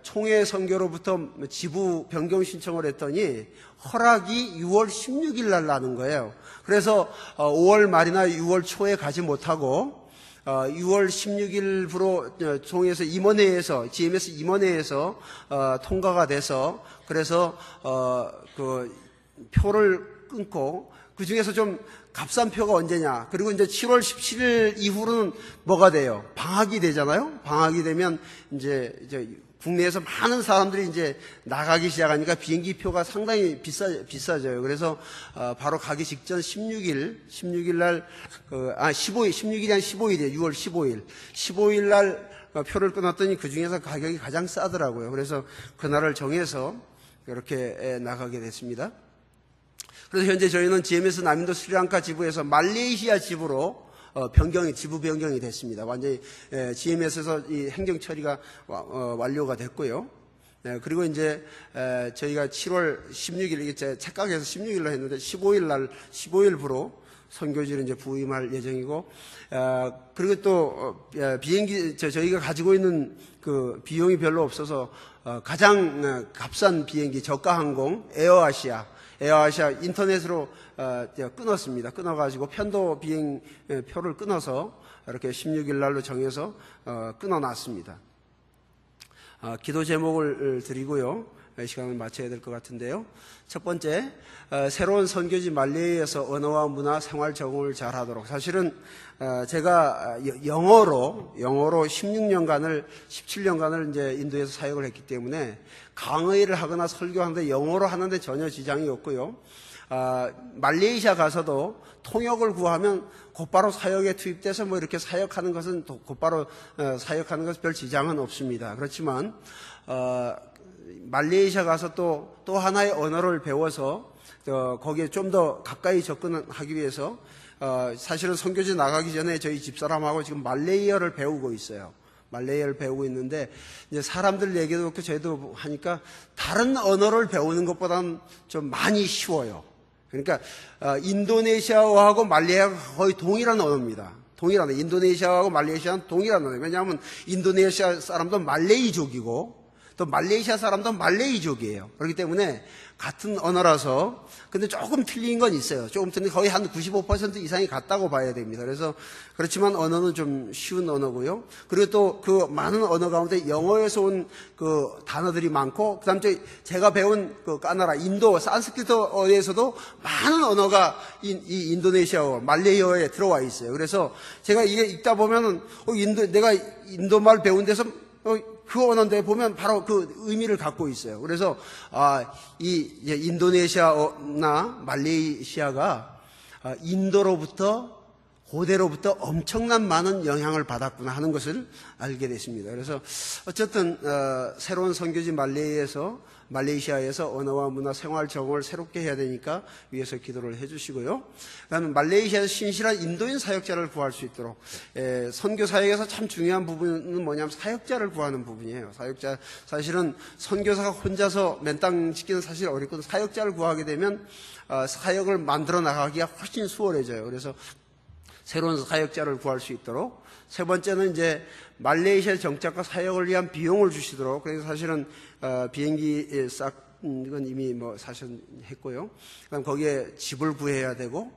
총회 선교로부터 지부 변경 신청을 했더니 허락이 6월 16일 날 나는 거예요. 그래서 5월 말이나 6월 초에 가지 못하고 6월 16일부로 총회에서 임원회에서 GMS 임원회에서 통과가 돼서 그래서 그 표를 끊고 그 중에서 좀 값싼 표가 언제냐. 그리고 이제 7월 17일 이후로는 뭐가 돼요? 방학이 되잖아요. 방학이 되면 이제 국내에서 많은 사람들이 이제 나가기 시작하니까 비행기 표가 상당히 비싸져요. 그래서 바로 가기 직전 16일 날 16일이 한 15일이에요. 6월 15일 날 표를 끊었더니 그 중에서 가격이 가장 싸더라고요. 그래서 그날을 정해서 이렇게 나가게 됐습니다. 그래서 현재 저희는 GMS 남인도 스리랑카 지부에서 말레이시아 지부로 지부 변경이 됐습니다. 완전히 GMS에서 이 행정 처리가 완료가 됐고요. 그리고 이제 저희가 7월 16일 이게 착각해서 16일로 했는데 15일부로 선교지를 이제 부임할 예정이고, 그리고 또 비행기 저희가 가지고 있는 그 비용이 별로 없어서 가장 값싼 비행기 저가항공 에어아시아 인터넷으로 끊었습니다. 끊어가지고 편도 비행 표를 끊어서 이렇게 16일 날로 정해서 끊어놨습니다. 기도 제목을 드리고요. 시간을 마쳐야 될 것 같은데요. 첫 번째, 새로운 선교지 말레이에서 언어와 문화, 생활 적응을 잘하도록. 사실은 제가 영어로 17년간을 이제 인도에서 사역을 했기 때문에 강의를 하거나 설교하는데 영어로 하는데 전혀 지장이 없고요. 말레이시아 가서도 통역을 구하면 곧바로 사역에 투입돼서 뭐 이렇게 사역하는 것은 곧바로 사역하는 것은 별 지장은 없습니다. 그렇지만 말레이시아 가서 또 하나의 언어를 배워서 거기에 좀 더 가까이 접근하기 위해서 사실은 선교지 나가기 전에 저희 집사람하고 지금 말레이어를 배우고 있어요. 말레이어를 배우고 있는데 이제 사람들 얘기도 그렇고 저희도 하니까 다른 언어를 배우는 것보다는 좀 많이 쉬워요. 그러니까 인도네시아어하고 말레이어가 거의 동일한 언어입니다. 인도네시아하고 말레이시아는 동일한 언어예요. 왜냐하면 인도네시아 사람도 말레이족이고 또 말레이시아 사람도 말레이족이에요. 그렇기 때문에 같은 언어라서 근데 조금 틀린 건 있어요. 조금 틀린 거의 한 95% 이상이 같다고 봐야 됩니다. 그래서 그렇지만 언어는 좀 쉬운 언어고요. 그리고 또 그 많은 언어 가운데 영어에서 온 그 단어들이 많고 그다음 제가 배운 그 까나라 인도 산스크리트어에서도 많은 언어가 이 인도네시아어 말레이어에 들어와 있어요. 그래서 제가 이게 읽다 보면은 내가 인도말 배운 데서 그 언어인데 보면 바로 그 의미를 갖고 있어요. 그래서 이 인도네시아나 말레이시아가 고대로부터 엄청난 많은 영향을 받았구나 하는 것을 알게 됐습니다. 그래서 어쨌든 새로운 선교지 말레이시아에서 언어와 문화, 생활 적응을 새롭게 해야 되니까 위에서 기도를 해주시고요. 그다음에 말레이시아에서 신실한 인도인 사역자를 구할 수 있도록 선교 사역에서 참 중요한 부분은 뭐냐면 사역자를 구하는 부분이에요. 사실은 선교사가 혼자서 맨땅 짓기는 사실 어렵거든요. 사역자를 구하게 되면 사역을 만들어 나가기가 훨씬 수월해져요. 그래서 새로운 사역자를 구할 수 있도록. 세 번째는 이제 말레이시아 정착과 사역을 위한 비용을 주시도록. 그래서 사실은 비행기 이건 이미 사실 했고요. 그다음 거기에 집을 구해야 되고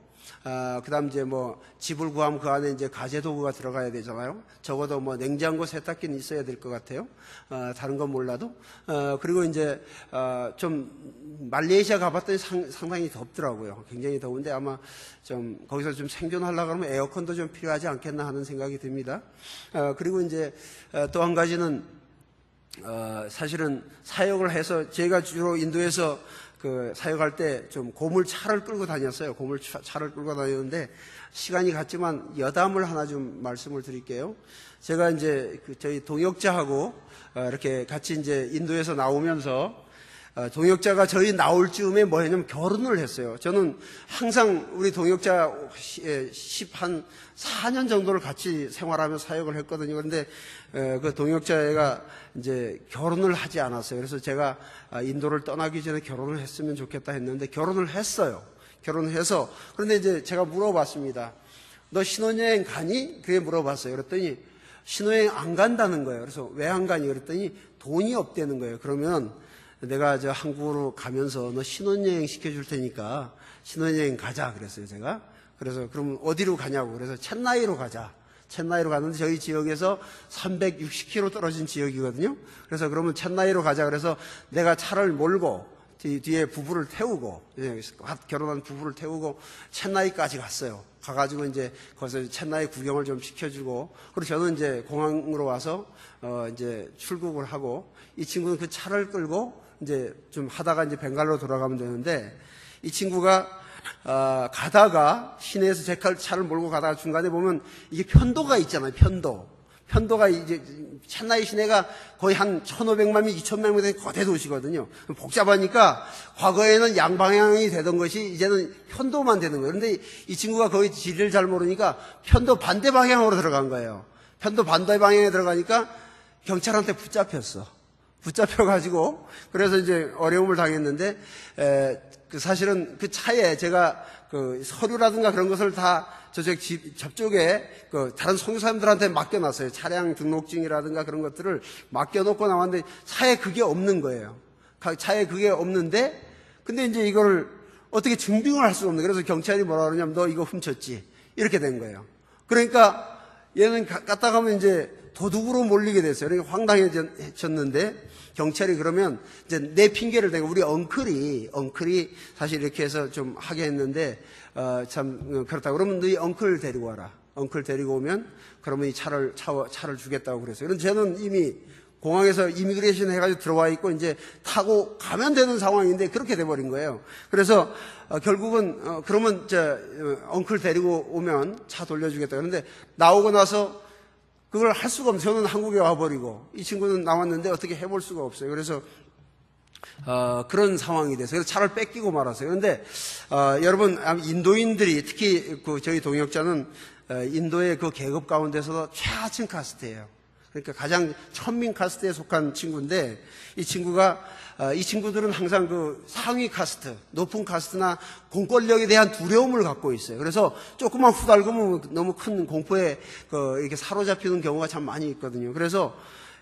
그다음 이제 뭐 집을 구하면 그 안에 이제 가재 도구가 들어가야 되잖아요. 적어도 뭐 냉장고, 세탁기는 있어야 될 것 같아요. 다른 건 몰라도. 그리고 이제 좀 말레이시아 가봤더니 상당히 덥더라고요. 굉장히 더운데 아마 좀 거기서 좀 생존하려고 그러면 에어컨도 좀 필요하지 않겠나 하는 생각이 듭니다. 그리고 이제 또 한 가지는 사실은 사역을 해서 제가 주로 인도에서 그 사역할 때 좀 고물차를 끌고 다녔어요. 고물차를 끌고 다녔는데 시간이 갔지만 여담을 하나 좀 말씀을 드릴게요. 제가 이제 저희 동역자하고 이렇게 같이 이제 인도에서 나오면서 동역자가 저희 나올 즈음에 뭐 했냐면 결혼을 했어요. 저는 항상 우리 동역자 4년 정도를 같이 생활하며 사역을 했거든요. 그런데 그 동역자가 이제 결혼을 하지 않았어요. 그래서 제가 인도를 떠나기 전에 결혼을 했으면 좋겠다 했는데 결혼을 했어요. 결혼을 해서 그런데 이제 제가 물어봤습니다. 너 신혼여행 가니? 그게 물어봤어요. 그랬더니 신혼여행 안 간다는 거예요. 그래서 왜 안 가니? 그랬더니 돈이 없다는 거예요. 그러면 내가 저 한국으로 가면서 너 신혼여행 시켜줄 테니까 신혼여행 가자 그랬어요, 제가. 그래서 그럼 어디로 가냐고. 그래서 첸나이로 가자. 첸나이로 갔는데 저희 지역에서 360km 떨어진 지역이거든요. 그래서 그러면 첸나이로 가자. 그래서 내가 차를 몰고 뒤에 부부를 태우고, 결혼한 부부를 태우고 첸나이까지 갔어요. 가가지고 이제 거기서 첸나이 구경을 좀 시켜주고, 그리고 저는 이제 공항으로 와서 이제 출국을 하고, 이 친구는 그 차를 끌고 이제 좀 하다가 이제 벵갈로 돌아가면 되는데, 이 친구가 가다가 시내에서 제 차를 몰고 가다가 중간에 보면 이게 편도가 있잖아요. 편도가 이제 첸나이 시내가 거의 한 1,500만 명, 2,000만 명 되는 거대 도시거든요. 복잡하니까 과거에는 양방향이 되던 것이 이제는 편도만 되는 거예요. 그런데 이 친구가 거의 지리를 잘 모르니까 편도 반대 방향으로 들어간 거예요. 편도 반대 방향에 들어가니까 경찰한테 붙잡혀가지고 그래서 이제 어려움을 당했는데 사실은 그 차에 제가 그 서류라든가 그런 것을 다 저쪽에 그 다른 선교사님들한테 맡겨놨어요. 차량 등록증이라든가 그런 것들을 맡겨놓고 나왔는데 차에 그게 없는 거예요. 차에 그게 없는데 근데 이제 이걸 어떻게 증빙을 할 수가 없는 거예요. 그래서 경찰이 뭐라 그러냐면 너 이거 훔쳤지 이렇게 된 거예요. 그러니까 얘는 갔다 가면 이제 도둑으로 몰리게 됐어요. 그러니까 황당해졌는데 경찰이 그러면 이제 내 핑계를 대고 우리 엉클이 사실 이렇게 해서 좀 하게 했는데 참 그렇다. 그러면 너희 엉클 데리고 와라. 엉클 데리고 오면 그러면 이 차를 주겠다고 그랬어요. 그런데 저는 이미 공항에서 이미그레이션 해가지고 들어와 있고 이제 타고 가면 되는 상황인데 그렇게 돼버린 거예요. 그래서 결국은 그러면 엉클 데리고 오면 차 돌려주겠다. 그런데 나오고 나서 그걸 할 수가 없어요. 저는 한국에 와버리고 이 친구는 나왔는데 어떻게 해볼 수가 없어요. 그래서 그런 상황이 돼서 그래서 차를 뺏기고 말았어요. 그런데 여러분 인도인들이 특히 저희 동역자는 인도의 그 계급 가운데서도 최하층 카스트예요. 그러니까 가장 천민 카스트에 속한 친구인데 이 친구들은 항상 그 상위 카스트, 높은 카스트나 공권력에 대한 두려움을 갖고 있어요. 그래서 조금만 후달그면 너무 큰 공포에 이렇게 사로잡히는 경우가 참 많이 있거든요. 그래서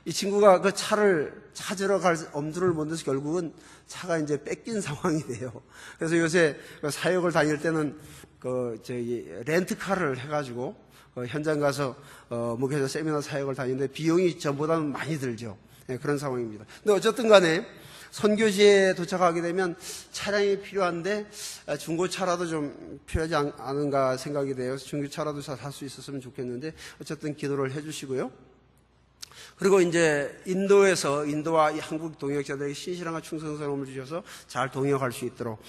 이 친구가 그 차를 찾으러 갈 엄두를 못 내서 결국은 차가 이제 뺏긴 상황이 돼요. 그래서 요새 사역을 다닐 때는 렌트카를 해가지고 현장 가서 목회자 세미나 사역을 다니는데 비용이 전보다는 많이 들죠. 네, 그런 상황입니다. 근데 어쨌든 간에 선교지에 도착하게 되면 차량이 필요한데 중고차라도 좀 필요하지 않은가 생각이 돼요. 중고차라도 살 수 있었으면 좋겠는데 어쨌든 기도를 해주시고요. 그리고 이제 인도와 이 한국 동역자들에게 신실함과 충성스러움을 주셔서 잘 동역할 수 있도록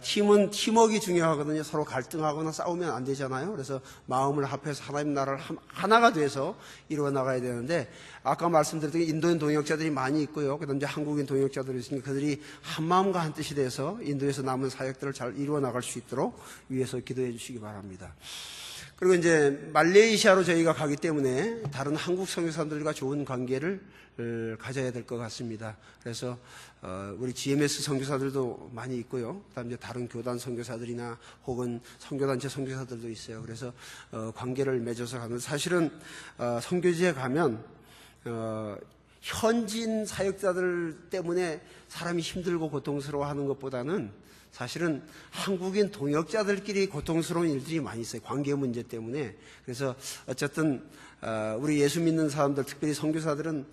팀은 팀워크가 중요하거든요. 서로 갈등하거나 싸우면 안 되잖아요. 그래서 마음을 합해서 하나님 나라를 하나가 돼서 이루어 나가야 되는데 아까 말씀드렸던 인도인 동역자들이 많이 있고요. 그다음에 이제 한국인 동역자들이 있으니까 그들이 한 마음과 한 뜻이 돼서 인도에서 남은 사역들을 잘 이루어 나갈 수 있도록 위해서 기도해 주시기 바랍니다. 그리고 이제 말레이시아로 저희가 가기 때문에 다른 한국 선교사들과 좋은 관계를 가져야 될 것 같습니다. 그래서 우리 GMS 선교사들도 많이 있고요. 그다음에 이제 다른 교단 선교사들이나 혹은 선교단체 선교사들도 있어요. 그래서 관계를 맺어서 가면 사실은 선교지에 가면 현지인 사역자들 때문에 사람이 힘들고 고통스러워하는 것보다는 사실은 한국인 동역자들끼리 고통스러운 일들이 많이 있어요. 관계 문제 때문에. 그래서 어쨌든 우리 예수 믿는 사람들, 특별히 선교사들은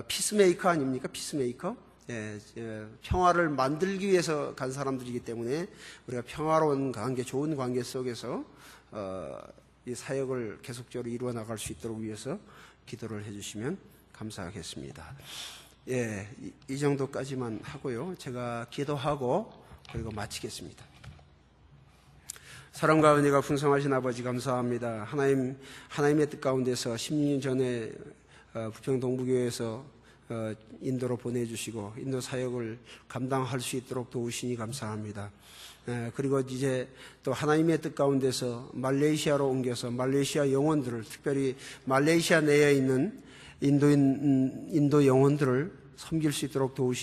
피스메이커 아닙니까? 피스메이커? 평화를 만들기 위해서 간 사람들이기 때문에 우리가 평화로운 관계, 좋은 관계 속에서 이 사역을 계속적으로 이루어 나갈 수 있도록 위해서 기도를 해주시면 감사하겠습니다. 예, 이 정도까지만 하고요. 제가 기도하고 그리고 마치겠습니다. 사랑과 은혜가 풍성하신 아버지 감사합니다. 하나님의 뜻 가운데서 16년 전에 부평 동부교회에서 인도로 보내주시고 인도 사역을 감당할 수 있도록 도우시니 감사합니다. 그리고 이제 또 하나님의 뜻 가운데서 말레이시아로 옮겨서 말레이시아 영혼들을, 특별히 말레이시아 내에 있는 인도 영혼들을 섬길 수 있도록 도우시니